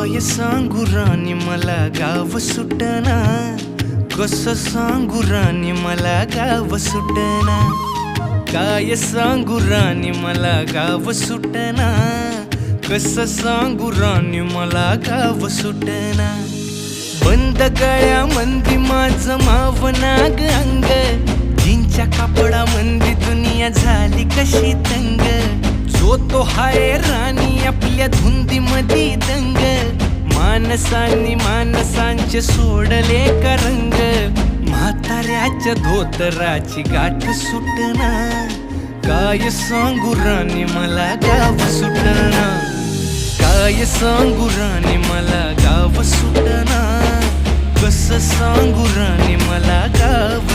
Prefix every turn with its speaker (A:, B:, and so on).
A: काय सांगू राणी मला गाव सुटना, कसं सांगू राणी मला गाव सुटना, काय सांगू राणी मला गाव सुटना, कसं सांगू राणी मला गाव सुटना। बंद गळ्यामंदी माझं मावनाग अंग, जीनच्या कापडामंदी दुनिया झाली कशी तंग, जो तो हाय राणी आपल्या धुंदीमधी दंग, माणसांनी माणसांचे सोडले का रंग, म्हाताऱ्याच्या धोतराची गाठ सुटना, काय सांगू राणी मला गाव सुटना, काय सांगू राणी मला गाव सुटना, कसं सांगू राणी मला गाव